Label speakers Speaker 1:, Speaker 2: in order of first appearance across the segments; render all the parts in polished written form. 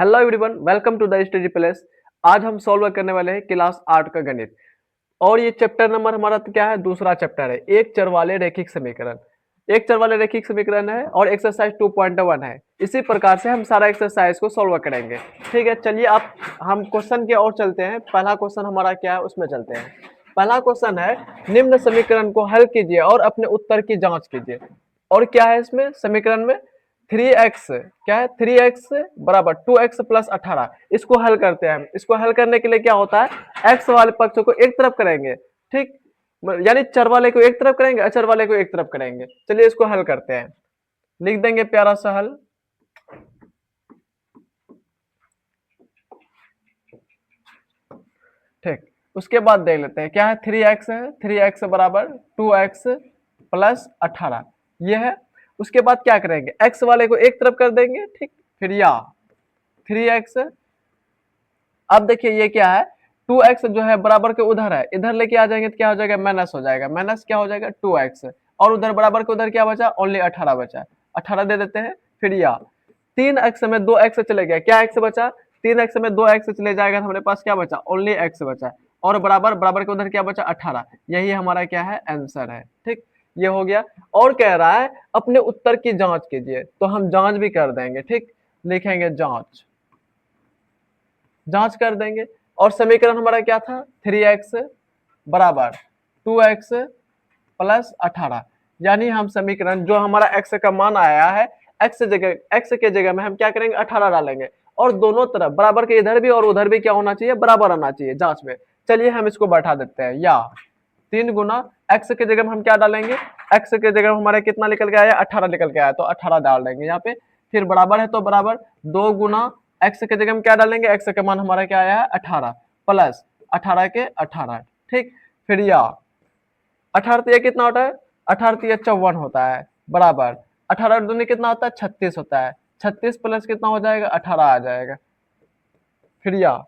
Speaker 1: Hello everyone, welcome to the study place. आज हम solve करने वाले हैं क्लास 8 का गणित। और ये चैप्टर नंबर हमारा तो क्या है, दूसरा चैप्टर है, एक चर वाले रैखिक समीकरण। एक चर वाले रैखिक समीकरण है और एक्सरसाइज 2.1 है। इसी प्रकार से हम सारा एक्सरसाइज को सॉल्व करेंगे। ठीक है, चलिए आप हम क्वेश्चन की ओर चलते हैं। पहला क्वेश्चन हमारा क्या है, उसमें चलते हैं। पहला क्वेश्चन है, निम्न समीकरण को हल कीजिए और अपने उत्तर की जांच कीजिए। और क्या है इसमें समीकरण में, 3x क्या है, 3x बराबर 2x प्लस 18। इसको हल करते हैं हम। इसको हल करने के लिए क्या होता है, x वाले पक्ष को एक तरफ करेंगे, ठीक, यानी चर वाले को एक तरफ करेंगे, अचर वाले को एक तरफ करेंगे। चलिए इसको हल करते हैं, लिख देंगे प्यारा सा हल। ठीक, उसके बाद देख लेते हैं क्या है, 3x है, 3x बराबर 2x प्लस 18 ये है। उसके बाद क्या करेंगे, x वाले को एक तरफ कर देंगे, ठीक, फिर या 3x। अब देखिए ये क्या है, 2x जो है बराबर के उधर है, इधर लेके आ जाएंगे तो क्या हो जाएगा, माइनस हो जाएगा। माइनस क्या हो जाएगा, 2x, और उधर बराबर के उधर क्या बचा, ओनली 18 बचा। 18 दे देते हैं, फिर या 3x में 2x चले गया, क्या x बचा, 3x में 2x चले जाएगा तो हमारे पास क्या बचा, ओनली x बचा। और बराबर बराबर के उधर क्या बचा, 18। यही हमारा क्या है, आंसर है। ठीक, ये हो गया। और कह रहा है अपने उत्तर की जांच कीजिए, तो हम जांच भी कर देंगे। ठीक, लिखेंगे जांच, जांच कर देंगे। और समीकरण हमारा क्या था, 3x बराबर 2x प्लस 18। यानी हम समीकरण जो हमारा x का मान आया है, x के जगह में हम क्या करेंगे, 18 डालेंगे। और दोनों तरफ बराबर के इधर भी और उधर भी क्या होना चाहिए, बराबर आना चाहिए जांच में। चलिए हम इसको बैठा देते हैं, या 3 गुना x के जगह में हम क्या डालेंगे, x के जगह में हमारे कितना निकल के आया, 18 निकल के आया, तो 18 डाल देंगे यहाँ पे। फिर बराबर है तो बराबर 2 गुना x के जगह में क्या डालेंगे, x का मान हमारा क्या आया है, 18 प्लस 18 के 18। ठीक, फिर या 18 तो ये कितना होता है, 18 तो ये 54 होता है, बराबर 18 दूनी कितना होता है, 36 होता है। 36 प्लस कितना हो जाएगा, 18 आ जाएगा। फिर या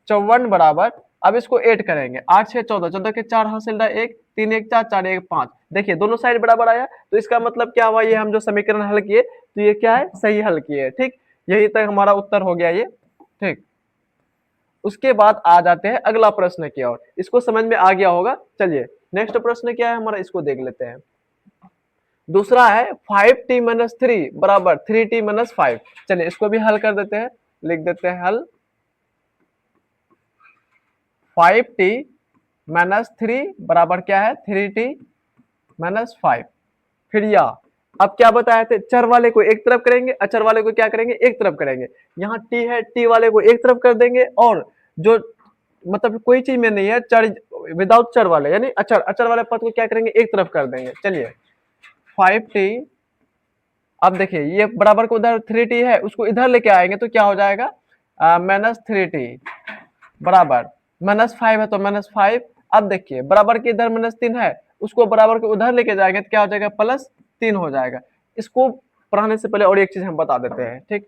Speaker 1: 54 बराबर, अब इसको ऐड करेंगे, 8 6 14, 14 के 4 हासिल रहा 1, 3 1 4, 4 1 5। देखिए दोनों साइड बराबर आया, तो इसका मतलब क्या हुआ, ये हम जो समीकरण हल किए तो ये क्या है, सही हल किए। ठीक, यही तक हमारा उत्तर हो गया ये। ठीक, उसके बाद आ जाते हैं अगला प्रश्न की ओर। इसको समझ में आ गया होगा। चलिए नेक्स्ट प्रश्न क्या है हमारा, इसको देख लेते हैं। दूसरा है 5t माइनस 3 बराबर 3t माइनस 5। चलिए इसको भी हल कर देते हैं, लिख देते हैं हल। 5t माइनस 3 बराबर क्या है, 3t माइनस 5। फिर या अब क्या बताए थे, चर वाले को एक तरफ करेंगे, अचर वाले को क्या करेंगे, एक तरफ करेंगे। यहाँ t है, t वाले को एक तरफ कर देंगे, और जो मतलब कोई चीज में नहीं है, चर विदाउट चर वाले यानी अचर, अचर वाले पद को क्या करेंगे, एक तरफ कर देंगे। चलिए 5t, अब देखिए ये बराबर को उधर 3t है, उसको इधर लेके आएंगे तो क्या हो जाएगा, माइनस 3t बराबर माइनस 5 है तो माइनस 5। अब देखिए बराबर के इधर माइनस 3 है, उसको बराबर के उधर लेके जाएंगे तो क्या हो जाएगा, प्लस 3 हो जाएगा। इसको पढ़ाने से पहले और एक चीज हम बता देते हैं। ठीक,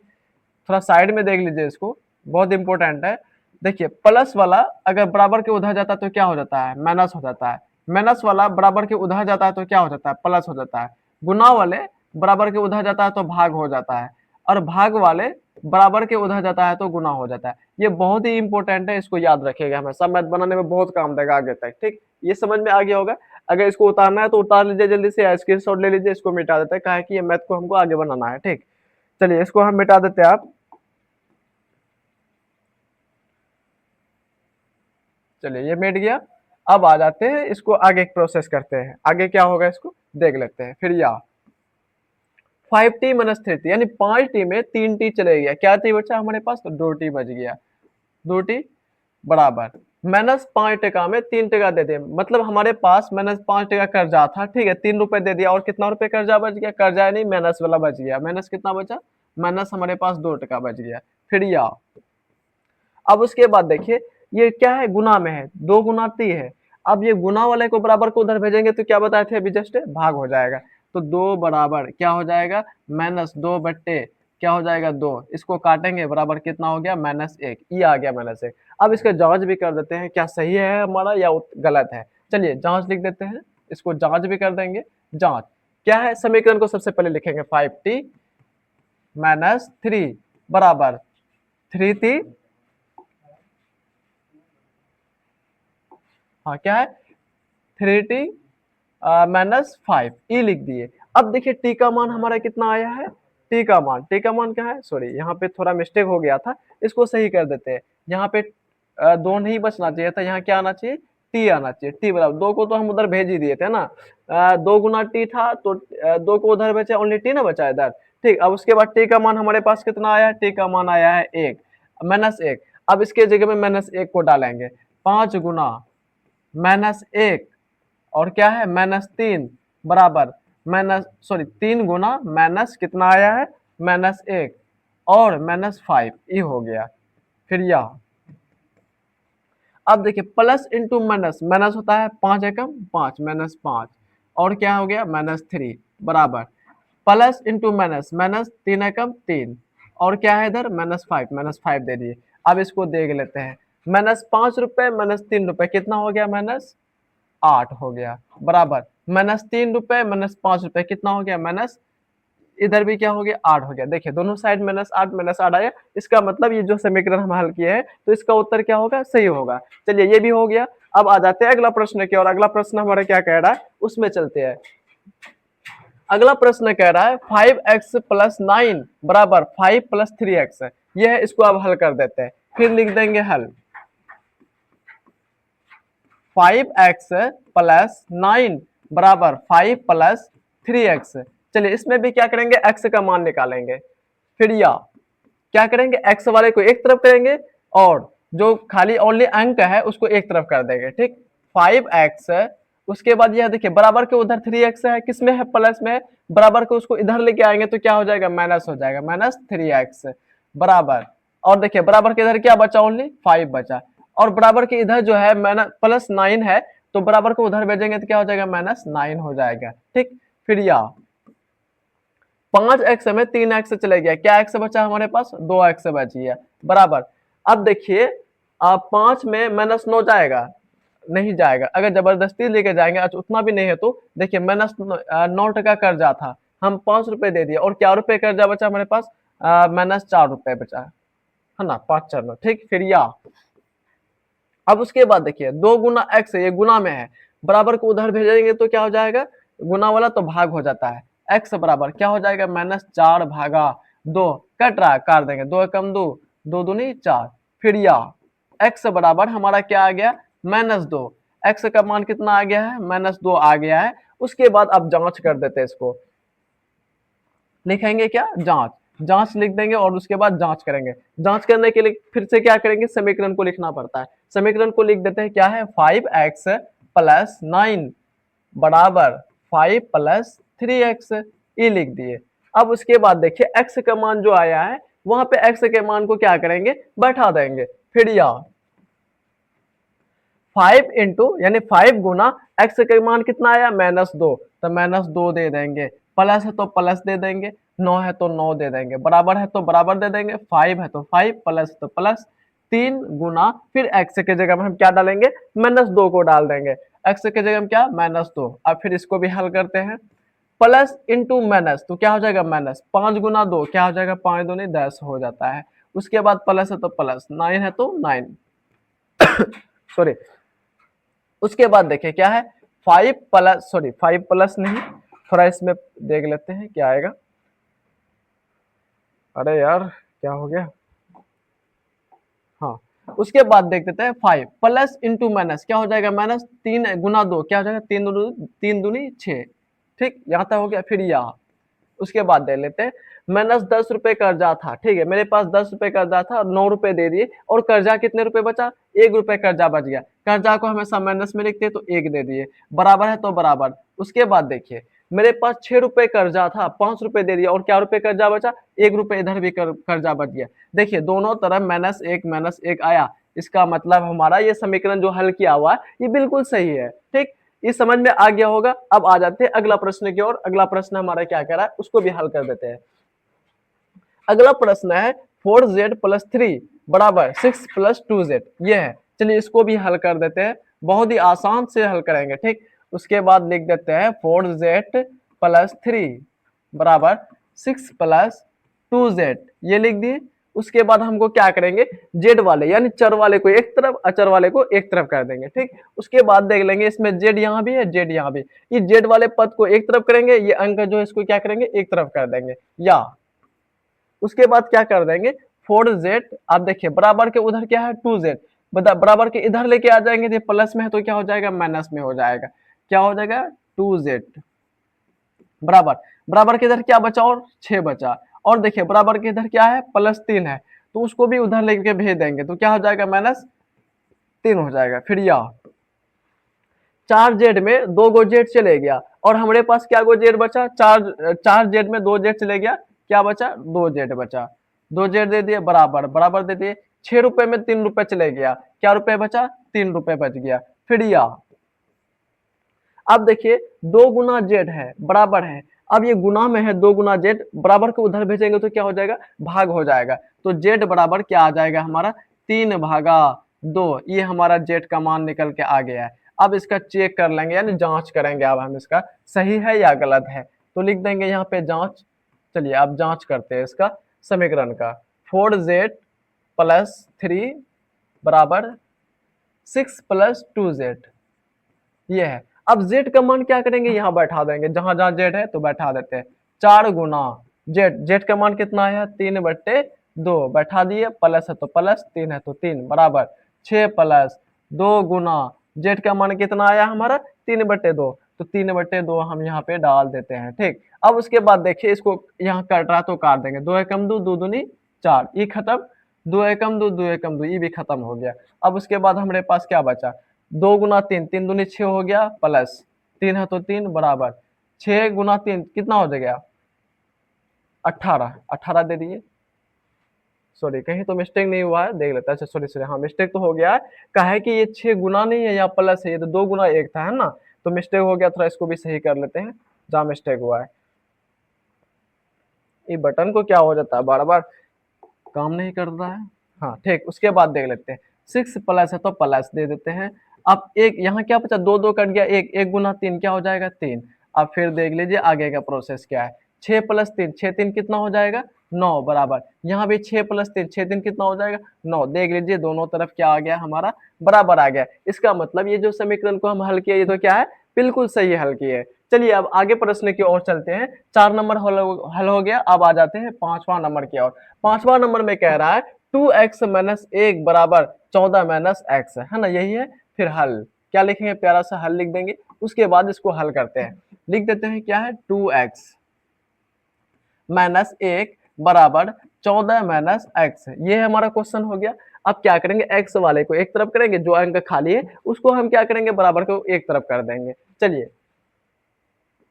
Speaker 1: थोड़ा साइड में देख लीजिए, इसको बहुत इंपॉर्टेंट है। देखिए प्लस वाला अगर बराबर के उधर जाता है तो क्या हो जाता है, माइनस हो जाता है। माइनस वाला बराबर के उधर जाता है तो क्या हो जाता है, प्लस हो जाता है। गुना वाले बराबर के उधर जाता है तो भाग हो जाता है, और भाग वाले बराबर के उधर जाता है तो गुना हो जाता है। ये बहुत ही इंपॉर्टेंट है, इसको याद रखिएगा, हमेशा मैथ बनाने में बहुत काम देगा आगे तक। ठीक, ये समझ में आ गया होगा। अगर इसको उतारना है तो उतार लीजिए जल्दी से, स्क्रीनशॉट ले लीजिए, इसको मिटा देते हैं, कहा कि ये मैथ को हमको आगे बनाना है। ठीक, चलिए इसको हम मिटा देते हैं। आप चलिए ये मिट गया। अब आ जाते हैं, इसको आगे प्रोसेस करते हैं, आगे क्या होगा इसको देख लेते हैं। फिर या 5t माइनस 3t यानी 5t में 3t चले गया, क्या t बचा हमारे पास, तो 2t बच गया। 2t बराबर माइनस 5 टका में 3 टका दे दे, मतलब हमारे पास माइनस 5 टका कर्जा था। ठीक है, 3 रुपए दे दिया, और कितना रुपए कर्जा बच गया, कर्जा नहीं माइनस वाला बच गया। माइनस कितना बचा, माइनस हमारे पास 2 टका बच गया। फिर या अब उसके बाद देखिए ये क्या है, गुना में है, 2 गुना 3 है। अब ये गुना वाले को बराबर को उधर भेजेंगे तो क्या बताए थे अभी जस्ट, भाग हो जाएगा। तो 2 बराबर क्या हो जाएगा, माइनस 2 बट्टे क्या हो जाएगा, 2। इसको काटेंगे बराबर कितना हो गया, माइनस 1। ये आ गया माइनस 1। अब इसका जांच भी कर देते हैं, क्या सही है हमारा या गलत है। चलिए जांच लिख देते हैं, इसको जांच भी कर देंगे। जांच क्या है, समीकरण को सबसे पहले लिखेंगे 5t माइनस 3 बराबर 3t, हाँ क्या है, 3t -5 ई लिख दिए। अब देखिए टी का मान हमारा कितना आया है, टी का मान क्या है, सॉरी यहाँ पे थोड़ा मिस्टेक हो गया था, इसको सही कर देते हैं। यहाँ पे दो नहीं बचना चाहिए था, यहाँ क्या आना चाहिए, टी आना चाहिए। टी बराबर दो को तो हम उधर भेज ही दिए थे ना, दो गुना टी था तो दो को उधर बचा, ओनली टी ना बचा इधर। ठीक, अब उसके बाद टी का मान हमारे पास कितना आया है, टी का मान आया है 1 -1। अब इसके जगह में -1 को डालेंगे, 5 गुना -1 और क्या है -3 बराबर तीन गुना माइनस कितना आया है, -1 और -5 ये हो गया। फिर यह अब देखिए प्लस इंटू माइनस, माइनस होता है 5 एकम 5 -5 और क्या हो गया -3 बराबर प्लस इंटू माइनस, माइनस 3 एकम 3 और क्या है इधर -5 दे दिए। अब इसको देख लेते हैं, -5 रुपए -3 रुपए कितना हो गया, -8 हो गया बराबर -3 रुपए -5 रुपए कितना हो गया, माइनस इधर भी क्या हो गया 8 हो गया। देखिए दोनों साइड -8 आया, इसका मतलब ये जो समीकरण हम हल किए हैं तो इसका उत्तर क्या होगा, सही होगा। चलिए ये भी हो गया। अब आ जाते हैं अगला प्रश्न की ओर। अगला प्रश्न हमारा क्या कह रहा है उसमें चलते हैं। अगला प्रश्न कह रहा है 5x + 9 बराबर 5 + 3x, ये है, इसको अब हल कर देते हैं। फिर लिख देंगे हल 5x + 9 बराबर 5 + 3x। चलिए इसमें भी क्या करेंगे, x का मान निकालेंगे। फिर या क्या करेंगे, x वाले को एक तरफ करेंगे और जो खाली ओनली अंक है उसको एक तरफ कर देंगे। ठीक, 5x उसके बाद यह देखिए बराबर के उधर 3x है, किसमें है, प्लस में, बराबर को उसको इधर लेके आएंगे तो क्या हो जाएगा, माइनस हो जाएगा, -3x बराबर। और देखिए बराबर के इधर क्या बचा, ओनली 5 बचा और बराबर के इधर जो है +9 है तो बराबर को उधर भेजेंगे तो क्या हो जाएगा, -9 हो जाएगा। ठीक, फिर या 5x में 3x चले गया, क्या x बचा हमारे पास, 2x बच गया बराबर। अब देखिए 5 में -9 जाएगा, नहीं जाएगा, अगर जबरदस्ती लेके जाएंगे, अच्छा उतना भी नहीं है तो देखिए -9 टका कर्जा था, हम 5 रुपए दे दिए और क्या रुपए कर्जा बचा हमारे पास, -4 रुपए बचा है ना, 5 4 9। ठीक, फिर या अब उसके बाद देखिए 2 गुना x, ये गुना में है, बराबर को उधर भेजेंगे तो क्या हो जाएगा, गुना वाला तो भाग हो जाता है, x बराबर क्या हो जाएगा, -4 भागा 2, कट रहा है काट देंगे, 2 एकम 2, 2 दूनी 4। फिर या x बराबर हमारा क्या आ गया, -2, x का मान कितना आ गया है, -2 आ गया है। उसके बाद अब जांच कर देते हैं, इसको लिखेंगे क्या, जांच, जांच लिख देंगे और उसके बाद जांच करेंगे। जांच करने के लिए फिर से क्या करेंगे, समीकरण को लिखना पड़ता है। समीकरण को लिख देते हैं, क्या है, 5x + 9 बराबर 5 + 3x, ये लिख दिए। अब उसके बाद देखिए x का मान जो आया है वहां पे x के मान को क्या करेंगे, बैठा देंगे। फिर या 5 इंटू यानी 5 गुना x का मान कितना आया, -2, तो -2 दे देंगे, प्लस है तो प्लस दे देंगे, 9 है तो 9 दे देंगे, बराबर है तो बराबर दे देंगे, 5 है तो 5, प्लस तो प्लस, 3 गुना फिर x के जगह में हम क्या डालेंगे, -2 को डाल देंगे, x के जगह में क्या, -2। अब फिर इसको भी हल करते हैं, प्लस इंटू माइनस तो क्या हो जाएगा, माइनस, 5 गुना 2 क्या हो जाएगा, 5 दूनी 10 हो जाता है। उसके बाद प्लस है तो प्लस, 9 है तो 9 सॉरी। उसके बाद देखिए क्या है, 5 प्लस नहीं, थोड़ा इसमें देख लेते हैं क्या आएगा। अरे यार क्या हो गया, हाँ उसके बाद देख लेते हैं 5 प्लस इंटू माइनस क्या हो जाएगा, -3 गुना 2 क्या हो जाएगा, 3 दूनी 6। ठीक, यहाँ तक हो गया। फिर यहाँ उसके बाद दे लेते हैं, -10 रुपए कर्जा था, ठीक है, मेरे पास 10 रुपए कर्जा था, 9 रुपए दे दिए और कर्जा कितने रुपए बचा, 1 रुपए कर्जा बच गया। कर्जा को हमेशा माइनस में लिखते हैं तो 1 दे दिए, बराबर है तो बराबर। उसके बाद देखिए मेरे पास 6 रुपए कर्जा था, 5 रुपए दे दिया और क्या रुपए कर्जा बचा, 1 रुपए इधर भी कर्जा बच गया। देखिए दोनों तरफ -1 आया, इसका मतलब हमारा ये समीकरण जो हल किया हुआ है ये बिल्कुल सही है। ठीक, ये समझ में आ गया होगा। अब आ जाते हैं अगला प्रश्न की ओर। अगला प्रश्न हमारा क्या कह रहा है उसको भी हल कर देते हैं। अगला प्रश्न है 4z + 3 बराबर 6 + 2z, ये है। चलिए इसको भी हल कर देते हैं, बहुत ही आसान से हल करेंगे। ठीक, उसके बाद लिख देते हैं 4z + 3 बराबर 6 + 2z, ये लिख दिए। उसके बाद हमको क्या करेंगे, जेड वाले यानी चर वाले को एक तरफ, अचर वाले को एक तरफ कर देंगे। ठीक, उसके बाद देख लेंगे इसमें जेड यहाँ भी है, जेड यहाँ भी, ये जेड वाले पद को एक तरफ करेंगे, ये अंक जो है इसको क्या करेंगे, एक तरफ कर देंगे। या उसके बाद क्या कर देंगे, 4z, आप देखिए बराबर के उधर क्या है 2z, बराबर के इधर लेके आ जाएंगे, ये प्लस में है तो क्या हो जाएगा, माइनस में हो जाएगा। क्या हो जाएगा, 2z बराबर, बराबर के इधर क्या बचा, और 6 बचा। और देखिए बराबर के इधर क्या है, +3 है, तो उसको भी उधर लेके भेज देंगे तो क्या हो जाएगा, -3 हो जाएगा। फिर या 4z में 2 गो जेड चले गया, और हमारे पास क्या गो जेड बचा, 4z में 2 जेड चले गया, क्या बचा, 2 जेड बचा, 2 जेड दे दिए बराबर, बराबर दे दिए, 6 रुपए में 3 रुपए चले गया, क्या रुपए बचा, 3 रुपए बच गया। फिर या अब देखिए 2 गुना जेड है बराबर है, अब ये गुना में है, 2 गुना जेड बराबर को उधर भेजेंगे तो क्या हो जाएगा, भाग हो जाएगा, तो जेड बराबर क्या आ जाएगा हमारा, 3 भागा 2, ये हमारा जेड का मान निकल के आ गया है। अब इसका चेक कर लेंगे यानी जांच करेंगे, अब हम इसका सही है या गलत है, तो लिख देंगे यहाँ पे जांच। चलिए अब जांच करते हैं इसका समीकरण का, 4z + 3 बराबर 6 + 2z, ये है। अब z का मान क्या करेंगे, यहाँ बैठा देंगे, जहां जहां z है तो बैठा देते हैं, 4 गुना z का मान कितना है, 3/2 बैठा दिए, प्लस है तो प्लस, 3 है तो 3 बराबर 6 + 2 गुना z का मान कितना आया हमारा, 3/2, तो 3/2 हम यहाँ पे डाल देते हैं। ठीक, अब उसके बाद देखिए इसको यहाँ कट रहा तो काट देंगे, 2 एकम 2, 2 दूनी 4, ये खत्म, 2 एकम 2, 2 एकम 2, ये भी खत्म हो गया। अब उसके बाद हमारे पास क्या बचा, 2 गुना 3, 3 दूनी 6 हो गया, प्लस 3 है तो 3 बराबर 6 गुना 3 कितना हो जाएगा, 18, 18 दे दिए। सॉरी कहीं तो मिस्टेक नहीं हुआ है, देख लेते हैं। अच्छा सॉरी सॉरी, हाँ मिस्टेक तो हो गया है, कहा है कि ये 6 गुना नहीं है, यहाँ प्लस है, ये तो 2 गुना 1 था, है ना, तो मिस्टेक हो गया, थोड़ा इसको भी सही कर लेते हैं जहाँ मिस्टेक हुआ है। ये बटन को क्या हो जाता है, बार बार काम नहीं कर रहा है। हाँ ठीक, उसके बाद देख लेते हैं, 6 प्लस है तो प्लस दे देते हैं। अब एक यहाँ क्या बचा, 2 2 कट गया, 1 1 गुना 3 क्या हो जाएगा, 3। अब फिर देख लीजिए आगे का प्रोसेस क्या है, 6 + 3, 6 3 कितना हो जाएगा, 9 बराबर, यहाँ भी 6 + 3, 6 3 कितना हो जाएगा, 9। देख लीजिए दोनों तरफ क्या आ गया हमारा, बराबर आ गया। इसका मतलब ये जो समीकरण को हम हल किए, ये तो क्या है, बिल्कुल सही हल किए। चलिए अब आगे प्रश्न की ओर चलते हैं। 4 नंबर हल हो गया, अब आ जाते हैं 5वां नंबर की ओर। 5वां नंबर में कह रहा है 2x - 1 बराबर 14 - x, है ना, यही है। फिर हल क्या लिखेंगे, प्यारा सा हल लिख देंगे, उसके बाद इसको हल करते हैं। लिख देते हैं क्या है, 2x - 1 बराबर 14 - x, ये हमारा क्वेश्चन हो गया। अब क्या करेंगे, x वाले को एक तरफ करेंगे, जो अंक खाली है उसको हम क्या करेंगे, बराबर को एक तरफ कर देंगे। चलिए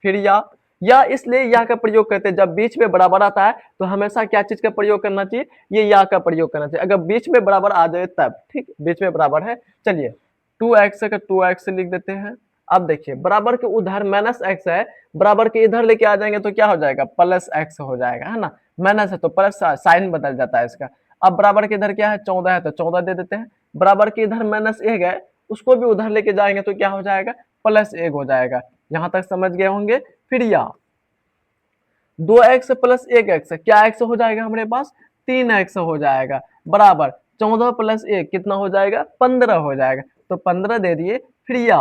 Speaker 1: फिर या इसलिए या का प्रयोग करते हैं, जब बीच में बराबर आता है तो हमेशा क्या चीज का प्रयोग करना चाहिए, ये या का प्रयोग करना चाहिए, अगर बीच में बराबर आ जाए तब। ठीक, बीच में बराबर है, चलिए 2x का 2x लिख देते हैं। अब देखिए बराबर के उधर -x है, बराबर के इधर लेके आ जाएंगे तो क्या हो जाएगा, +x हो जाएगा, है ना, माइनस है तो प्लस, साइन बदल जाता है इसका। अब बराबर के इधर क्या है, 14 है तो 14 दे देते हैं, बराबर के इधर -1 है, उसको भी उधर लेके जाएंगे तो क्या हो जाएगा, +1 हो जाएगा। यहां तक समझ गए होंगे। फिर या 2x + 1x, क्या x हो जाएगा हमारे पास, 3x हो जाएगा, बराबर 14 + 1 कितना हो जाएगा, 15 हो जाएगा, तो 15 दे दिए। फिर या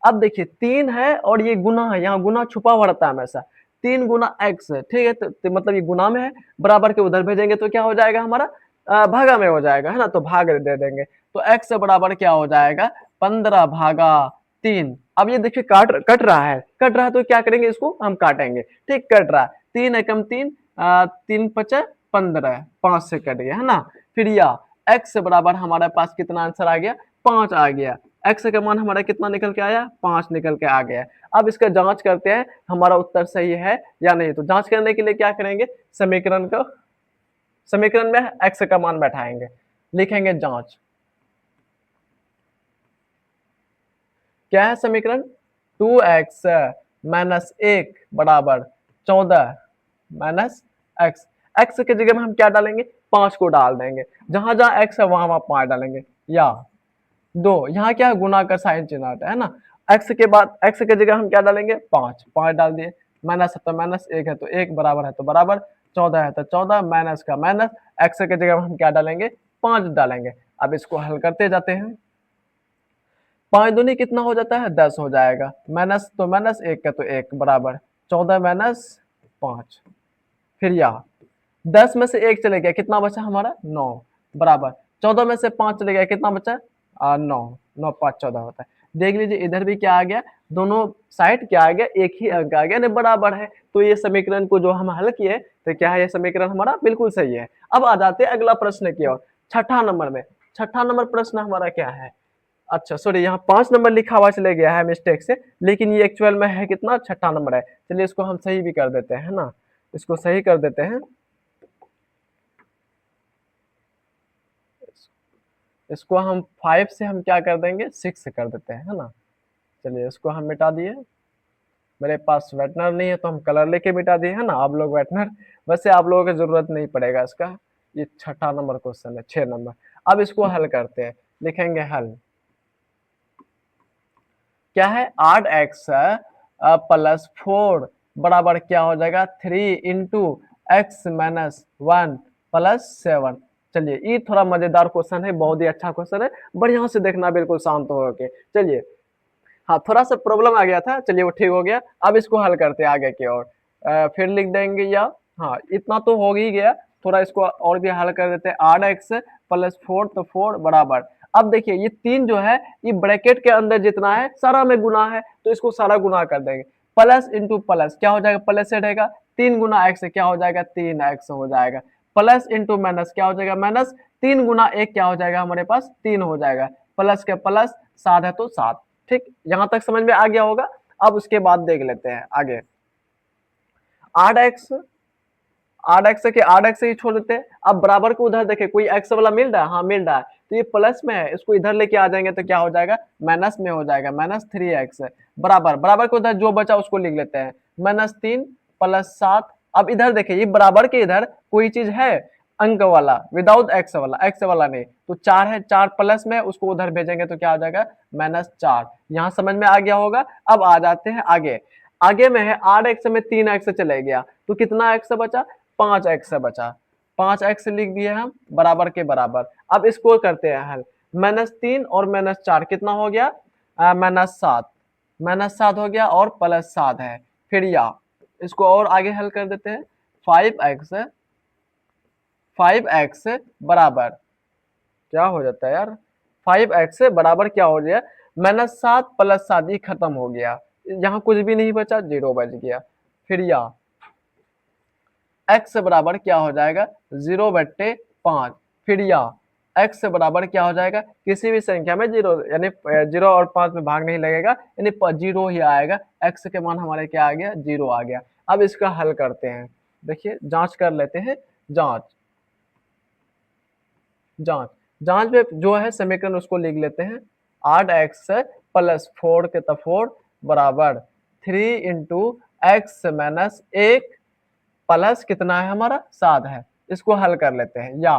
Speaker 1: अब देखिए 3 है और ये गुना है, यहाँ गुना छुपा हुआ रहता है हमेशा, 3 गुना x, ठीक है, तो मतलब ये गुना में है, बराबर के उधर भेजेंगे तो क्या हो जाएगा हमारा, भागा में हो जाएगा, है ना, तो भाग दे देंगे, तो x बराबर क्या हो जाएगा, 15 भागा 3। अब ये देखिए कट रहा है, तो क्या करेंगे, इसको हम काटेंगे। ठीक, कट रहा है, 3 एकम 3, 3 5 15, 5 से कट गया, है ना। फिर या x बराबर हमारे पास कितना आंसर आ गया, 5 आ गया, x का मान हमारा कितना निकल के आया, 5 निकल के आ गया। अब इसका जांच करते हैं हमारा उत्तर सही है या नहीं। तो जांच करने के लिए क्या करेंगे, समीकरण में x का मान बैठाएंगे, लिखेंगे जांच। क्या है समीकरण, 2x - 1 बराबर 14 - x, x की जगह में हम क्या डालेंगे, 5 को डाल देंगे, जहां जहां x है वहां वहां 5 डालेंगे। या 2, यहाँ क्या है, गुना का साइन चिन्ह आता है ना, x के बाद x की जगह हम क्या डालेंगे, 5 डाल दिए, माइनस है तो -1 है तो 1 बराबर है तो बराबर, 14 है तो 14 माइनस का माइनस, एक्स के जगह हम क्या डालेंगे 5 डालेंगे। अब इसको हल करते जाते हैं, 5 दूनी कितना हो जाता है 10 हो जाएगा, माइनस तो माइनस, एक का तो एक बराबर 14 माइनस 5। फिर यहाँ 10 में से एक चले गया, कितना बचा हमारा 9 बराबर 14 में से 5 चले गया, कितना बचा 9, 9 5 14 होता है। देख लीजिए इधर भी क्या आ गया, दोनों साइड क्या आ गया, एक ही अंक आ गया, यानी बराबर है। तो ये समीकरण को जो हम हल किए तो क्या है, ये समीकरण हमारा बिल्कुल सही है। अब आ जाते हैं अगला प्रश्न की ओर, छठा नंबर में। छठा नंबर प्रश्न हमारा क्या है, अच्छा सॉरी यहाँ 5 नंबर लिखा हुआ चले गया है मिस्टेक से, लेकिन ये एक्चुअल में है कितना, छठा नंबर है। चलिए इसको हम सही भी कर देते हैं ना, इसको सही कर देते हैं, इसको हम 5 से हम क्या कर देंगे 6 कर देते हैं, है ना। चलिए इसको हम मिटा दिए, मेरे पास वेटनर नहीं है तो हम कलर लेके मिटा दिए, है ना। आप लोग वेटनर, वैसे आप लोगों की जरूरत नहीं पड़ेगा इसका। ये छठा नंबर क्वेश्चन है, 6 नंबर। अब इसको हल करते हैं, लिखेंगे हल क्या है, 8x प्लस 4 बराबर क्या हो जाएगा 3 इंटू एक्स माइनस 1 प्लस 7। चलिए ये थोड़ा मजेदार क्वेश्चन है, बहुत ही अच्छा क्वेश्चन है, बढ़िया से देखना बिल्कुल शांत होके। चलिए हाँ थोड़ा सा प्रॉब्लम आ गया था, चलिए वो ठीक हो गया। अब इसको हल करते हैं आगे की ओर, फिर लिख देंगे या हाँ इतना तो हो ही गया, थोड़ा इसको और भी हल कर देते हैं। 8x प्लस 4 तो 4 बराबर, अब देखिए ये 3 जो है ये ब्रैकेट के अंदर जितना है सारा में गुना है, तो इसको सारा गुना कर देंगे। प्लस इंटू प्लस क्या हो जाएगा, प्लस से रहेगा, 3 गुना एक्स क्या हो जाएगा 3x हो जाएगा। प्लस इंटू माइनस क्या हो जाएगा माइनस, 3 गुना 1 क्या हो जाएगा हमारे पास 3 हो जाएगा, प्लस के प्लस 7 है तो 7। ठीक, यहां तक समझ में आ गया होगा। अब उसके बाद देख लेते हैं आगे, 8x, 8x के 8x ही छोड़ देते हैं। अब बराबर को उधर देखे कोई x वाला मिल रहा है, हाँ मिल रहा है, तो ये प्लस में है, इसको इधर लेके आ जाएंगे तो क्या हो जाएगा माइनस में हो जाएगा, माइनस 3x बराबर, बराबर को उधर जो बचा उसको लिख लेते हैं, माइनस 3 प्लस 7। अब इधर देखिए ये बराबर के इधर कोई चीज है अंक वाला, विदाउट एक्स वाला, एक्स वाला नहीं, तो 4 है, 4 प्लस में उसको उधर भेजेंगे तो क्या हो जाएगा -4। यहाँ समझ में आ गया होगा। अब आ जाते हैं आगे, आगे में है 8x में 3x चले गया तो कितना x बचा 5x बचा, 5x लिख दिए हम बराबर के बराबर। अब इसको करते हैं हल, -3 और -4 कितना हो गया -7, -7 हो गया और +7 है। फिर या इसको और आगे हल कर देते हैं, 5x बराबर क्या हो जाता है यार, 5x बराबर क्या हो गया -7 + 7, ये खत्म हो गया, यहाँ कुछ भी नहीं बचा, 0 बच गया। फिर या x बराबर क्या हो जाएगा 0/5। फिर या x बराबर क्या हो जाएगा, किसी भी संख्या में 0, यानी 0 और 5 में भाग नहीं लगेगा, यानी 0 ही आएगा, x के मान हमारे क्या आ गया 0 आ गया। अब इसका हल करते हैं, देखिए जांच कर लेते हैं, जांच जांच जांच में जो है समीकरण उसको लिख लेते हैं, 8x + 4 के तो 4 बराबर 3 इंटू एक्स माइनस 1 प्लस कितना है हमारा 7 है। इसको हल कर लेते हैं, या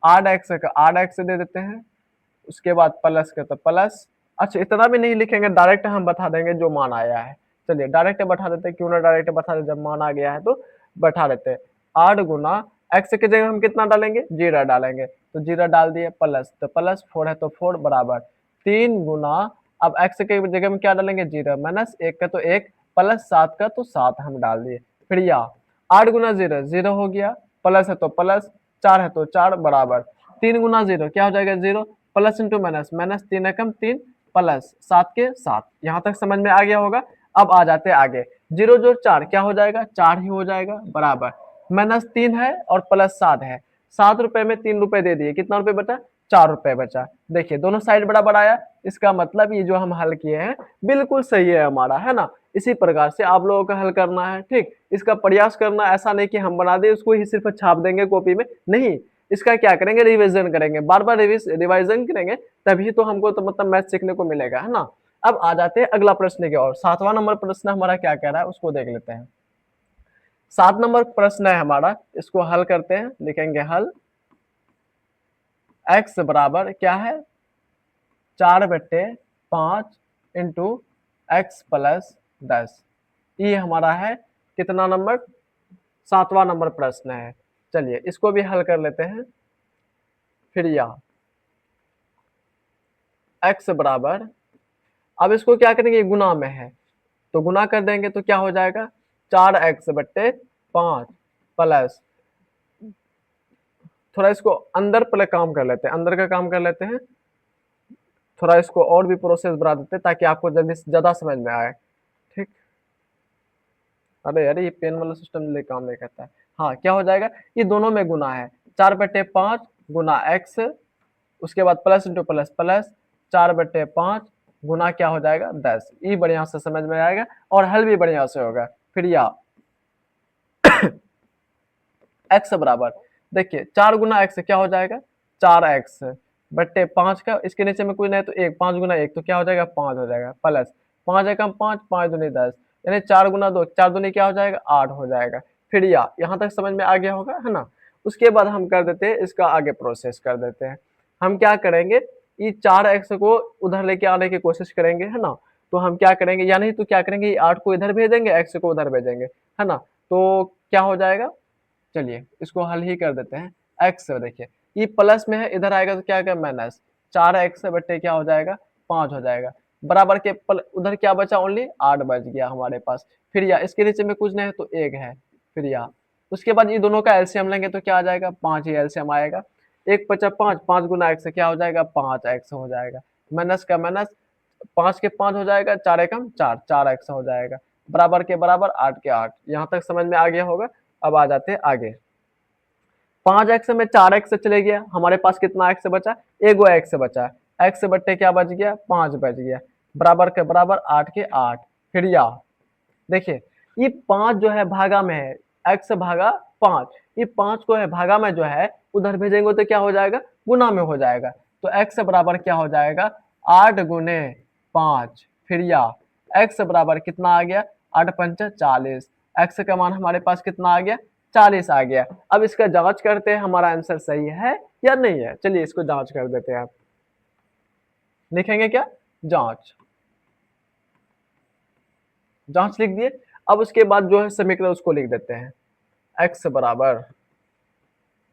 Speaker 1: 8x का 8x दे देते हैं, उसके बाद प्लस के तो प्लस, अच्छा इतना भी नहीं लिखेंगे, डायरेक्ट हम बता देंगे जो मान आया है। चलिए डायरेक्ट बैठा देते हैं, क्यों ना डायरेक्ट बता दे, जब मान आ गया है तो बैठा देते हैं। 8 गुना एक्स की जगह हम कितना डालेंगे 0 डालेंगे, तो 0 डाल दिए, प्लस तो प्लस 4 है तो 4 बराबर 3 गुना, अब एक्स के जगह में क्या डालेंगे 0, माइनस 1 का तो 1 प्लस 7 का तो 7 हम डाल दिए। फिर या 8 गुना 0 0 हो गया, प्लस है तो प्लस, 4 है तो 4 बराबर 3 गुना 0 क्या हो जाएगा 0, प्लस इंटू माइनस, माइनस 3 एकम 3 प्लस 7 के 7। यहाँ तक समझ में आ गया होगा। अब आ जाते हैं आगे, 0 जोड़ 4 क्या हो जाएगा 4 ही हो जाएगा, बराबर -3 है और +7 है, 7 रुपए में 3 रुपए दे दिए, कितना रुपए बचा 4 रुपए बचा। देखिए दोनों साइड बराबर आया, इसका मतलब ये जो हम हल किए हैं बिल्कुल सही है हमारा, है ना। इसी प्रकार से आप लोगों का हल करना है, ठीक, इसका प्रयास करना, ऐसा नहीं कि हम बना दे उसको ही सिर्फ छाप देंगे कॉपी में, नहीं, इसका क्या करेंगे रिविजन करेंगे, बार बार रिवाइजन करेंगे, तभी तो हमको तो मतलब मैथ सीखने को मिलेगा, है ना। अब आ जाते हैं अगला प्रश्न की ओर, 7वां नंबर प्रश्न हमारा क्या कह रहा है उसको देख लेते हैं। 7 नंबर प्रश्न है हमारा, इसको हल करते हैं, लिखेंगे हल x बराबर क्या है 4/5 इंटू एक्स प्लस 10, ये हमारा है कितना नंबर 7वां नंबर प्रश्न है। चलिए इसको भी हल कर लेते हैं। फिर यह x बराबर, अब इसको क्या करेंगे, गुना में है तो गुना कर देंगे तो क्या हो जाएगा 4x/5 प्लस, थोड़ा इसको अंदर पहले काम कर लेते हैं, अंदर का काम कर लेते हैं, थोड़ा इसको और भी प्रोसेस बढ़ा देते हैं ताकि आपको जल्दी से ज्यादा समझ में आए। ठीक, अरे अरे ये पेन वाला सिस्टम जल्दी काम नहीं करता है। हाँ क्या हो जाएगा, ये दोनों में गुना है, 4/5 गुना x, उसके बाद प्लस इंटू प्लस प्लस, 4/5 गुना क्या हो जाएगा 10। ये बढ़िया से समझ में आएगा और हल भी बढ़िया से होगा। फिर या x बराबर, देखिए 4 गुना x क्या हो जाएगा 4x/5 का, इसके नीचे में कोई नहीं तो 1, 5 गुना 1 तो क्या हो जाएगा 5 हो जाएगा, प्लस 5 एकम 5, 5 दूनी 10, यानी 4 गुना 2, 4 दूनी क्या हो जाएगा 8 हो जाएगा। फिर या यहाँ तक समझ में आ गया होगा, है ना। उसके बाद हम कर देते हैं इसका आगे प्रोसेस कर देते हैं। हम क्या करेंगे, ये 4x को उधर लेके आने की कोशिश करेंगे, है ना। तो हम क्या करेंगे, या नहीं तो क्या करेंगे, ये 8 को इधर भेजेंगे, x को उधर भेजेंगे, है ना। तो क्या हो जाएगा, चलिए इसको हल ही कर देते हैं। x देखिए ये प्लस में है, इधर आएगा तो क्या आएगा माइनस, 4x बट्टे क्या हो जाएगा 5 हो जाएगा, बराबर के उधर क्या बचा ओनली 8 बच गया हमारे पास। फिर या इसके नीचे में कुछ नहीं है तो 1 है। फिर या उसके बाद ये दोनों का एलसीएम लेंगे तो क्या आ जाएगा 5 ही एलसीएम आएगा, 1 बचा 5, 5 गुना x क्या हो जाएगा 5x हो जाएगा, माइनस का माइनस, 5 के 5 हो जाएगा, 4 एकम 4, 4x हो जाएगा, बराबर के बराबर 8 के 8। यहाँ तक समझ में आ गया होगा। अब आ जाते हैं आगे, 5x में 4x चले गया, हमारे पास कितना x बचा, एगो x बचा, x बट्टे क्या बच गया 5 बच गया, बराबर के बराबर 8 के 8। फिर या देखिए ये 5 जो है भागा में है, x भागा 5, ये 5 को है भागा में जो है उधर भेजेंगे तो क्या हो जाएगा गुना में हो जाएगा, तो x बराबर क्या हो जाएगा 8 गुने 5। फिर या x बराबर कितना आ गया 8 पंचा 40, x का मान हमारे पास कितना आ गया 40 आ गया। अब इसका जांच करते हैं हमारा आंसर सही है या नहीं है, चलिए इसको जांच कर देते हैं। आप लिखेंगे क्या, जांच, जांच लिख दिए। अब उसके बाद जो है समीकरण उसको लिख देते हैं, x बराबर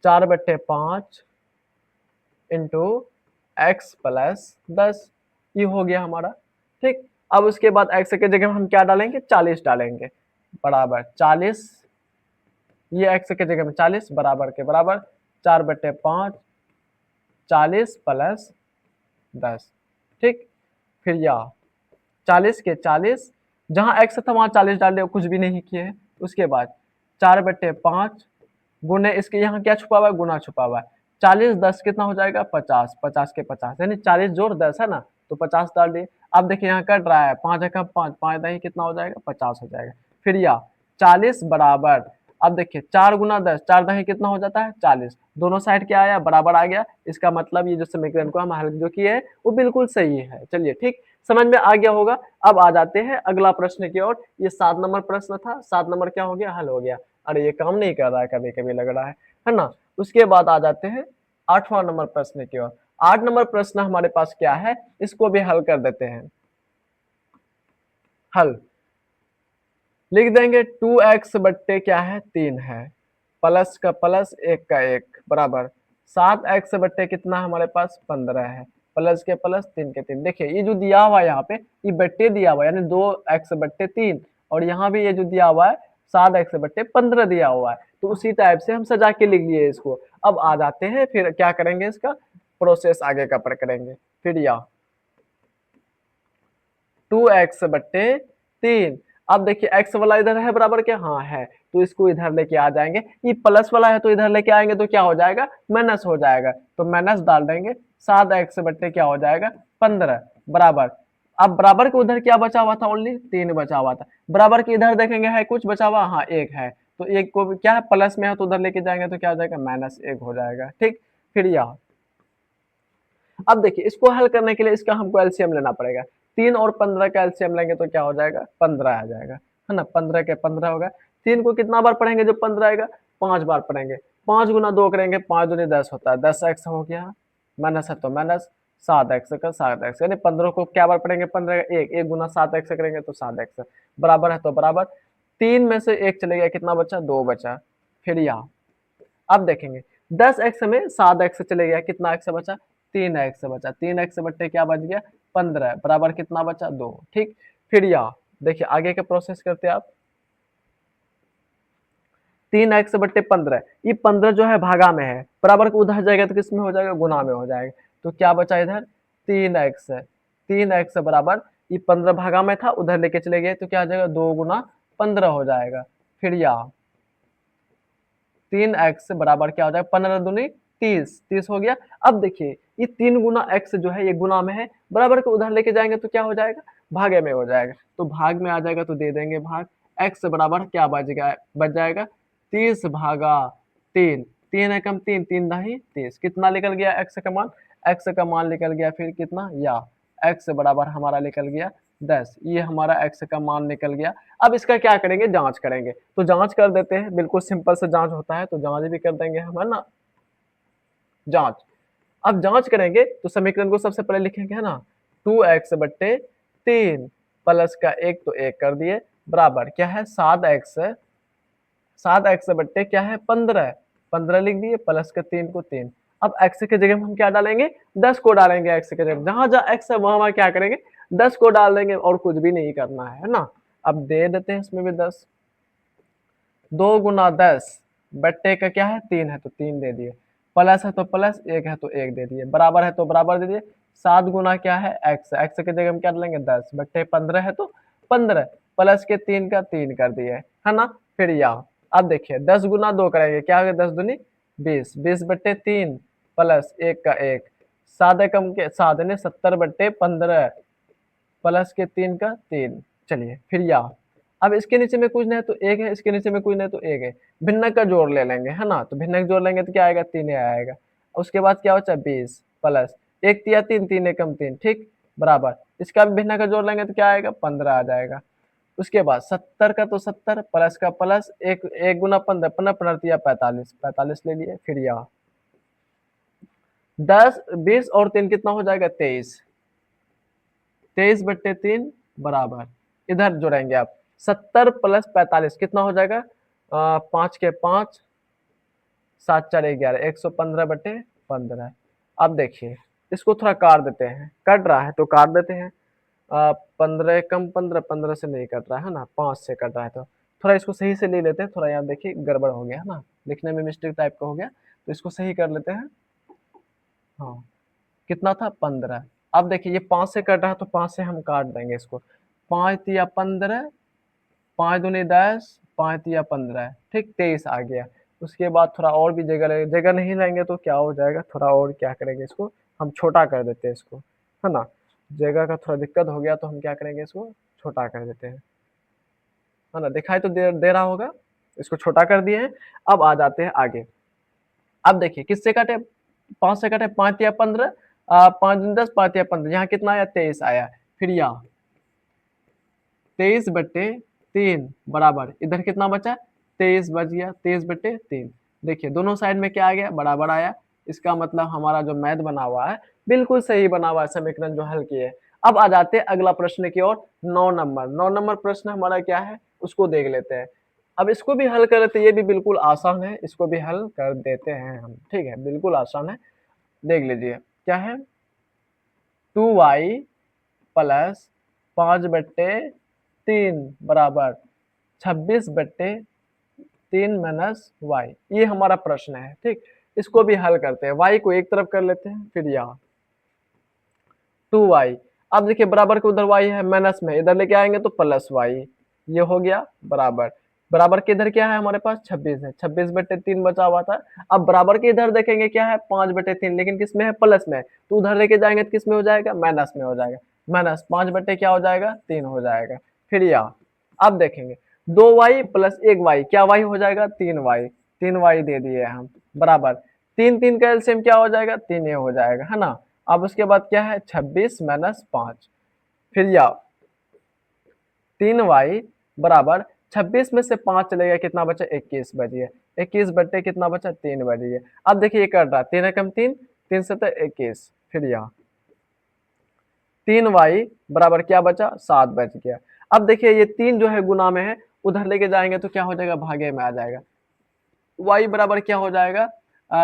Speaker 1: 4/5 इंटू एक्स प्लस 10, ये हो गया हमारा। ठीक, अब उसके बाद x के जगह हम क्या डालेंगे 40 डालेंगे, बराबर 40, ये x के जगह में 40 बराबर के बराबर 4/5 40 प्लस 10। ठीक, फिर या 40 के 40, जहां x था वहां 40 डाल दिया, कुछ भी नहीं किए हैं। उसके बाद 4/5 गुने इसके यहाँ क्या छुपा हुआ है गुना छुपा हुआ है, 40 10 कितना हो जाएगा 50, 50 के 50 यानी 40 जोड़ 10 है ना, तो 50 डाल दिए। अब देखिए यहाँ कट रहा है 5 एकम 5, 5 दही कितना हो जाएगा 50 हो जाएगा। फिर या 40 बराबर, अब देखिए 4 गुना 10, 4 दही कितना हो जाता है 40, दोनों साइड क्या आया बराबर आ गया, इसका मतलब ये जो समीकरण को हम हल जो किए है वो बिल्कुल सही है। चलिए ठीक, समझ में आ गया होगा। अब आ जाते हैं अगला प्रश्न की ओर। ये 7 नंबर प्रश्न था, 7 नंबर क्या हो गया हल हो गया। अरे ये काम नहीं कर रहा है, कभी कभी लग रहा है ना। उसके बाद आ जाते हैं 8वां नंबर प्रश्न की ओर। 8 नंबर प्रश्न हमारे पास क्या है, इसको भी हल कर देते हैं। हल लिख देंगे 2x बट्टे क्या है 3 है, प्लस का प्लस 1 का 1 बराबर 7x बट्टे कितना हमारे पास 15 है, प्लस के प्लस 3 के 3। देखिए ये जो दिया हुआ है यहाँ पे ये बट्टे दिया हुआ है यानी 2x बट्टे 3, और यहाँ भी ये जो दिया हुआ है 7x बट्टे 15 दिया हुआ है, तो उसी टाइप से हम सजा के लिख लिए इसको। अब आ जाते हैं फिर क्या करेंगे, इसका प्रोसेस आगे का पर करेंगे। फिर या 2x बट्टे 3, अब देखिए x वाला इधर है बराबर क्या, हाँ है, तो इसको इधर लेके आ जाएंगे, ये प्लस वाला है तो इधर लेके आएंगे तो क्या हो जाएगा माइनस हो जाएगा, तो माइनस डाल देंगे, 7x बट्टे क्या हो जाएगा 15 बराबर। अब बराबर के उधर क्या बचा हुआ था ओनली 3 बचा हुआ था, बराबर के इधर देखेंगे है कुछ बचा हुआ, हाँ 1 है, तो 1 को क्या है प्लस में है तो उधर लेके जाएंगे तो क्या हो जाएगा -1 हो जाएगा। ठीक, फिर यह अब देखिए इसको हल करने के लिए इसका हमको एलसीएम लेना पड़ेगा, 3 और 15 का एलसीएम लेंगे तो क्या हो जाएगा 15 आ जाएगा, है ना, 15 के 15 होगा। 3 को कितना बार पढ़ेंगे जब 15 आएगा 5 बार पढ़ेंगे, 5 गुना 2 करेंगे 5 दूनी 10 होता है, 10x हो गया, माइनस है तो माइनस, 7x का 7x यानी 15 को क्या बार पढ़ेंगे 15 का 1, 1 गुना 7x करेंगे तो 7x बराबर है तो बराबर 3 में से 1 चले गया, कितना बचा, 2 बचा। फिर यहाँ अब देखेंगे 10x में 7x चले गया, कितना x बचा, 3x बचा। 3x बट्टे क्या बच गया, 15 बराबर कितना बचा, 2। ठीक, फिर यहाँ देखिए आगे का प्रोसेस करते हैं आप। 3x बट्टे 15, ये 15 जो है भागा में है, बराबर को उधर जाएगा तो किस में हो जाएगा, गुना में हो जाएगा। तो क्या बचा इधर, 3x। 3x बराबर ये 15 भागा में था, उधर लेके चले गए तो क्या आ जाएगा, 2 गुना 15 हो जाएगा। फिर यहाँ 3x बराबर क्या हो जाएगा, 15 दूनी 30, 30 हो गया। अब देखिए ये 3 गुना x जो है ये गुना में है, बराबर को उधर लेके जाएंगे तो क्या हो जाएगा, भागे में हो जाएगा। तो भाग में आ जाएगा तो दे देंगे भाग, x बराबर क्या बच जाएगा 30 भागा 3। 3 एकम 3, 3 दही 30, कितना निकल गया x का मान, x का मान निकल गया फिर कितना, या x बराबर हमारा निकल गया 10। ये हमारा x का मान निकल गया। अब इसका क्या करेंगे, जांच करेंगे। तो जांच कर देते हैं, बिल्कुल सिंपल से जांच होता है, तो जांच भी कर देंगे हम, है ना। जांच, अब जांच करेंगे तो समीकरण को सबसे पहले लिखेंगे, है ना। 2x बट्टे 3 प्लस का 1 तो 1 कर दिए, बराबर क्या है 7x। 7x बट्टे क्या है 15, 15 लिख दिए, प्लस का 3 को 3। अब x के जगह हम क्या डालेंगे, 10 को डालेंगे x के जगह, जहां जहां x है वहां क्या करेंगे, 10 को डाल देंगे और कुछ भी नहीं करना है ना। अब दे देते हैं इसमें भी 10। 2 गुना 10 बट्टे का क्या है 3 है तो 3 दे दिए, प्लस है तो प्लस, 1 है तो 1 दे दिए, बराबर है तो बराबर दे दिए। 7 गुना क्या है x, x के जगह हम क्या डालेंगे 10 बट्टे 15 है तो 15, प्लस के 3 का 3 कर दिए, है ना। फिर यहाँ अब देखिए 10 गुना 2 करेंगे, क्या होगा 10 दूनी 20, 20 बट्टे 3 प्लस 1 का 1, 7 कम के 7 ने 70 बट्टे 15 प्लस के 3 का 3। चलिए फिर यहाँ अब इसके नीचे में कुछ नहीं तो 1 है, इसके नीचे में कुछ नहीं तो 1 है, भिन्नक का जोड़ ले लेंगे, है ना। तो भिन्नक जोड़ लेंगे तो क्या आएगा, 3 आएगा। उसके बाद क्या बचा 20 प्लस 1 तिया 3, 3 एकम 3, ठीक, बराबर इसका भी भिन्नक का जोड़ लेंगे तो क्या आएगा 15 आ जाएगा। उसके बाद 70 का तो 70 प्लस का प्लस, एक एक गुना 15, 15 15 45, 45 ले लिए। फिर यहाँ 10 20 और 3 कितना हो जाएगा 23, 23 बट्टे 3 बराबर, इधर जोड़ेंगे आप 70 प्लस 45 कितना हो जाएगा, 5 के 5, 7 4 11, 115 बट्टे 15। अब देखिए इसको थोड़ा काट देते हैं, कट रहा है तो काट देते हैं। 15 कम 15, 15 से नहीं कट रहा है ना, 5 से कट रहा है, तो थोड़ा इसको सही से ले लेते हैं। थोड़ा यहाँ देखिए गड़बड़ हो गया है ना, लिखने में मिस्टेक टाइप का हो गया, तो इसको सही कर लेते हैं। हाँ कितना था 15। अब देखिए ये 5 से कट रहा है तो 5 से हम काट देंगे इसको, 5 तिया 15, 5 दूनी 10, 5 तिया 15, ठीक 23 आ गया। उसके बाद थोड़ा और भी जगह नहीं लेंगे तो क्या हो जाएगा, थोड़ा और क्या करेंगे, इसको हम छोटा कर देते हैं इसको, है ना। जगह का थोड़ा दिक्कत हो गया तो हम क्या करेंगे, इसको छोटा कर देते हैं, है ना। दिखाई तो दे रहा होगा, इसको छोटा कर दिए हैं। अब आ जाते हैं आगे। अब देखिए किससे कटे, 5 से कटे, 5 या 15, 5 दूनी 10, 5 या 15, यहाँ कितना आया 23 आया। फिर यहाँ 23 बट्टे 3 बराबर, इधर कितना बचा 23 बच गया, 23 बट्टे 3। देखिए दोनों साइड में क्या आ गया, बराबर आया। इसका मतलब हमारा जो मैथ बना हुआ है बिल्कुल सही बना हुआ है, समीकरण जो हल किए। अब आ जाते हैं अगला प्रश्न की ओर, 9 नंबर। 9 नंबर प्रश्न हमारा क्या है उसको देख लेते हैं। अब इसको भी हल कर लेते हैं, ये भी बिल्कुल आसान है, इसको भी हल कर देते हैं हम, ठीक है, बिल्कुल आसान है। देख लीजिए क्या है, 2y प्लस 5 बट्टे 3 बराबर 26 बट्टे 3 माइनस वाई, ये हमारा प्रश्न है, ठीक। इसको भी हल करते हैं, y को एक तरफ कर लेते हैं, फिर यहाँ 2y। अब देखिए बराबर के उधर y है, माइनस में इधर लेके आएंगे तो प्लस y, ये हो गया बराबर। बराबर के इधर क्या है हमारे पास 26 है, 26 बट्टे 3 बचा हुआ था। अब बराबर के इधर देखेंगे क्या है 5 बट्टे 3, लेकिन किस में है प्लस में, तो उधर लेके जाएंगे तो किस में हो जाएगा, माइनस में हो जाएगा। माइनस 5 बट्टे क्या हो जाएगा 3 हो जाएगा। फिर यहाँ अब देखेंगे 2y प्लस 1y, क्या y हो जाएगा 3y, 3y दे दिए हम, बराबर 3 3 का एलसीएम क्या हो जाएगा 3 ये हो जाएगा, है ना। अब उसके बाद क्या है 26 माइनस 5, फिर यहाँ 3y बराबर 26 में से 5 चलेगा, कितना बचा 21 बचिए, 21 बट्टे कितना बचा 3 बचिए। अब देखिए ये कर रहा 3 एकम 3, 3 से 21, फिर यहाँ 3y बराबर क्या बचा 7 बच गया। अब देखिए ये 3 जो है गुना में है उधर लेके जाएंगे तो क्या हो जाएगा, भागे में आ जाएगा। y बराबर क्या हो जाएगा,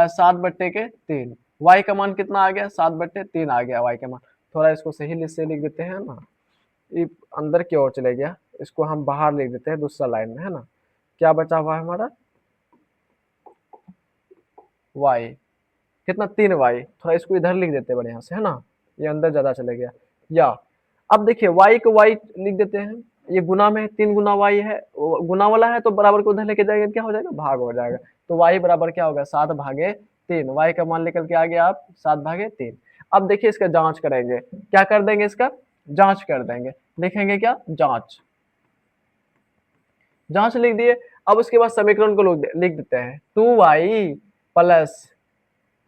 Speaker 1: 7/3। y का मान कितना आ गया, 7/3 आ गया y का मान। थोड़ा इसको सही से लिख देते हैं ना, ये अंदर की ओर चले गया, इसको हम बाहर लिख देते हैं दूसरा लाइन में, है ना। क्या बचा हुआ है हमारा, y कितना, 3y। थोड़ा इसको इधर लिख देते हैं बढ़िया से, है ना, ये अंदर ज्यादा चले गया। या अब देखिए y को y लिख देते हैं, ये गुना में 3 गुना y है, गुना वाला है तो बराबर को उधर लेके जाएंगे, क्या हो जाएगा, भाग हो जाएगा। तो y बराबर क्या होगा, 7/3। y का मान निकल के आ गया आप 7/3। अब देखिए इसका जांच करेंगे, क्या कर देंगे, इसका जांच कर देंगे, लिखेंगे क्या, जांच। जांच लिख दिए। अब उसके बाद समीकरण को लिख देते हैं, 2y प्लस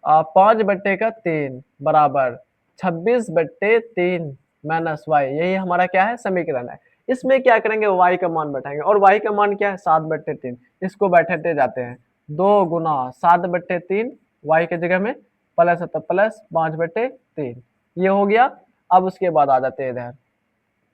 Speaker 1: 5/3 बराबर 26/3 माइनस y, यही हमारा क्या है, समीकरण है। इसमें क्या करेंगे, y का मान बैठाएंगे, और y का मान क्या है, 7/3। इसको बैठाते जाते हैं, 2 गुना 7/3 y के जगह में प्लस है तो प्लस 5/3, ये हो गया। अब उसके बाद आ जाते हैं इधर,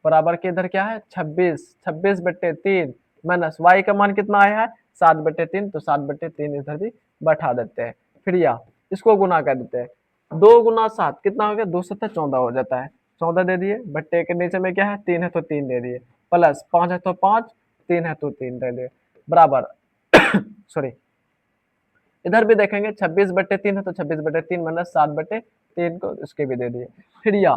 Speaker 1: बराबर के इधर क्या है, 26/3 माइनस y का मान कितना आया है, 7/3, तो 7/3 इधर भी बैठा देते हैं। फिर या इसको गुना कर देते हैं, 2 गुना 7 कितना हो गया, 2 7 14 हो जाता है, 14 दे दिए, बट्टे के नीचे में क्या है, 3 है तो 3 दे दिए, प्लस 5 है तो 5, 3 है तो 3 दे दिए, बराबर सॉरी, इधर भी देखेंगे 26/3 है तो 26/3 माइनस 7/3 को इसके भी दे दिए। फिर या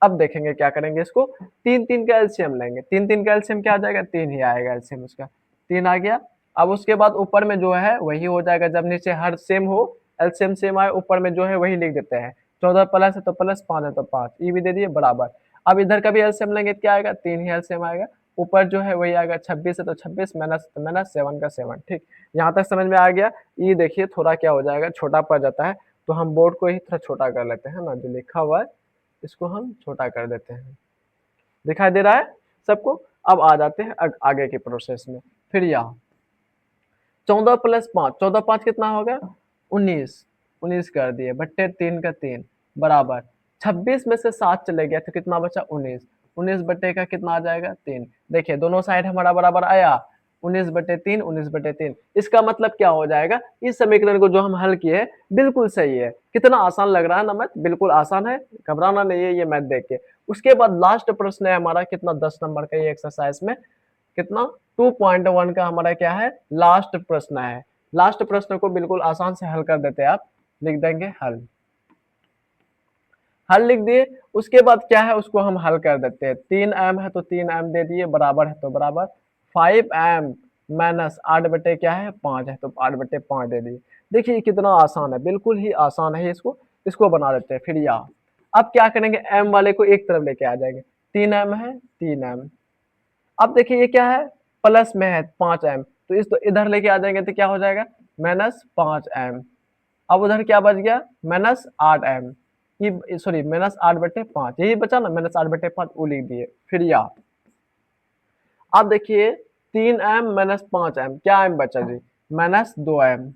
Speaker 1: अब देखेंगे क्या करेंगे, इसको 3 का एलसीएम लेंगे, 3 का एलसीएम क्या आ जाएगा, 3 ही आएगा एलसीएम उसका, 3 आ गया। अब उसके बाद ऊपर में जो है वही हो जाएगा, जब नीचे हर सेम हो, एलसीएम सेम आए, ऊपर में जो है वही लिख देते हैं, 14 प्लस है तो प्लस, 5 है तो 5, ये भी दे दिए, बराबर। अब इधर का भी एलसीएम लेंगे क्या आएगा, 3 ही एलसीएम आएगा, ऊपर जो है वही आएगा, 26 है तो 26 माइनस तो माइनस, 7 का 7, ठीक। यहाँ तक समझ में आ गया। ये देखिए थोड़ा क्या हो जाएगा, छोटा पड़ जाता है, तो हम बोर्ड को ही थोड़ा छोटा कर लेते हैं ना, जो लिखा हुआ है इसको हम छोटा कर देते हैं, दिखाई दे रहा है सबको। अब आ जाते हैं आगे के प्रोसेस में। फिर यहाँ 14 प्लस 5, 14 5 कितना होगा, 19, 19 कर दिए, बट्टे 3 का 3 बराबर 26 में से 7 चले गया तो कितना बचा, 19, 19 बट्टे का कितना आ जाएगा, 3। देखिए दोनों साइड हमारा बराबर आया, 19/3, 19/3। इसका मतलब क्या हो जाएगा, इस समीकरण को जो हम हल किए बिल्कुल सही है। कितना आसान लग रहा है ना मैथ, बिल्कुल आसान है, घबराना नहीं है ये मैथ देख के। उसके बाद लास्ट प्रश्न है हमारा कितना, 10 नंबर का ये एक्सरसाइज में कितना, 2.1 का हमारा क्या है, लास्ट प्रश्न है। लास्ट प्रश्न को बिल्कुल आसान से हल कर देते हैं आप, लिख देंगे हल, हल लिख दिए। उसके बाद क्या है, उसको हम हल कर देते हैं, 3m है तो 3m दे दिए, बराबर है तो बराबर 5m माइनस 8 क्या है, 5 है तो 8/5 दे दिए। देखिए कितना आसान है, बिल्कुल ही आसान है, इसको इसको बना देते हैं। फिर यहाँ अब क्या करेंगे, m वाले को एक तरफ लेके आ जाएंगे, 3m है 3m। अब देखिए ये क्या है, प्लस में है 5m, तो इस तो इधर लेके आ जाएंगे तो क्या हो जाएगा, -5m। अब उधर क्या बच गया, -8m, ये सॉरी -8/5, यही बचा ना, -8/5 वो लिख दिए। फिर या अब देखिए 3m माइनस 5m, क्या m बचा जी, -2m,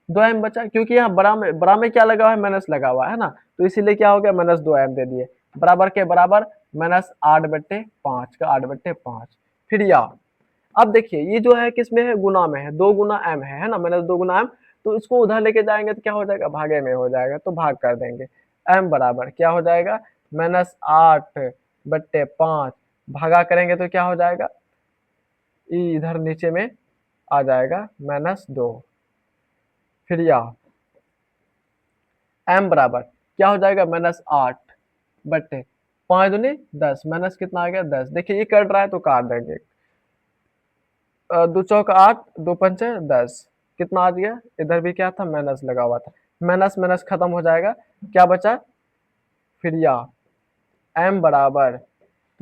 Speaker 1: 2m बचा, क्योंकि यहाँ बड़ा में क्या लगा हुआ है, माइनस लगा हुआ है ना, तो इसीलिए क्या हो गया, -2m दे दिए, बराबर के बराबर -8/5 का 8/5। फिर या अब देखिए ये जो है किसमें है, गुना में है, 2 गुना m है ना, -2 गुना m, तो इसको उधर लेके जाएंगे तो क्या हो जाएगा, भागे में हो जाएगा, तो भाग कर देंगे। m बराबर क्या हो जाएगा, -8/5, भागा करेंगे तो क्या हो जाएगा, इधर नीचे में आ जाएगा -2। फिर या m बराबर क्या हो जाएगा, -8/5 दूनी 10, माइनस कितना आ गया, 10। देखिए ये कट रहा है तो काट देंगे, 2 चौक 8, 2 पंचे 10, कितना आ गया, इधर भी क्या था, माइनस लगा हुआ था, माइनस माइनस खत्म हो जाएगा, क्या बचा। फिर या m बराबर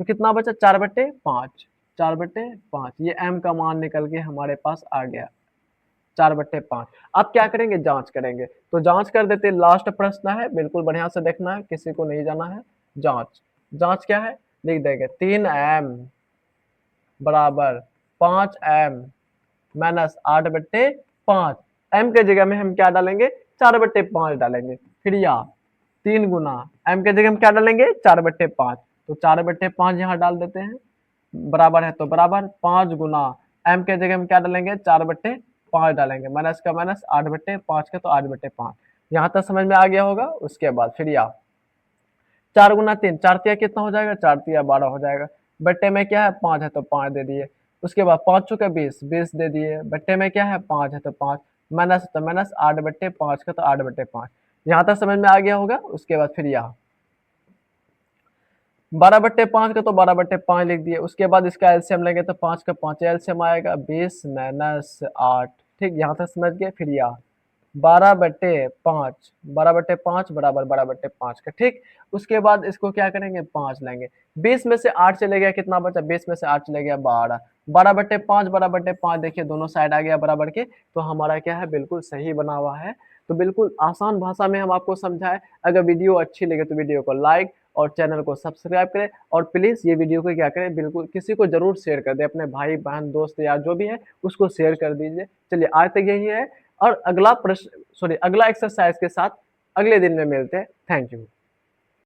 Speaker 1: तो कितना बचा, 4/5, 4/5, ये m का मान निकल के हमारे पास आ गया 4/5। अब क्या करेंगे, जांच करेंगे, तो जांच कर देते, लास्ट प्रश्न है, बिल्कुल बढ़िया से देखना है, किसी को नहीं जाना है। जांच, जांच क्या है, लिख देंगे 3m बराबर 5m माइनस 8/5, m के जगह में हम क्या डालेंगे, 4/5 डालेंगे। फिर या 3 गुना m के जगह में क्या डालेंगे, 4/5, तो 4/5 यहाँ डाल देते हैं, बराबर है तो बराबर 5 गुना m के जगह हम क्या डालेंगे 4/5 डालेंगे, माइनस का माइनस 8/5 का तो 8/5। यहाँ तक समझ में आ गया होगा। उसके बाद फिर यहाँ 4 गुना 3, 4 तिया कितना हो जाएगा, 4 तिया 12 हो जाएगा। बट्टे में क्या है 5 है तो 5 दे दिए। उसके बाद 5 चौके 20, 20 दे दिए। बट्टे में क्या है 5 है तो 5, माइनस तो माइनस 8/5 का तो 8/5। यहाँ तक समझ में आ गया होगा। उसके बाद फिर यहाँ 12/5 का तो 12/5 लिख दिए। उसके बाद इसका एलसीएम लेंगे तो 5 का 5 एलसीएम आएगा 20 माइनस 8। ठीक, यहाँ तक समझ गए। फिर यहाँ 12/5, 12/5 बराबर 12/5 का। ठीक, उसके बाद इसको क्या करेंगे 5 लेंगे। 20 में से 8 चले गया, कितना बचा 20 में से 8 चले गया 12। 12/5 12/5 देखिए दोनों साइड आ गया बराबर के, तो हमारा क्या है बिल्कुल सही बना हुआ है। तो बिल्कुल आसान भाषा में हम आपको समझाए। अगर वीडियो अच्छी लगे तो वीडियो को लाइक और चैनल को सब्सक्राइब करें, और प्लीज़ ये वीडियो को क्या करें बिल्कुल किसी को ज़रूर शेयर कर दें, अपने भाई बहन दोस्त या जो भी है उसको शेयर कर दीजिए। चलिए आज तक यही है, और अगला एक्सरसाइज के साथ अगले दिन में मिलते हैं। Thank you.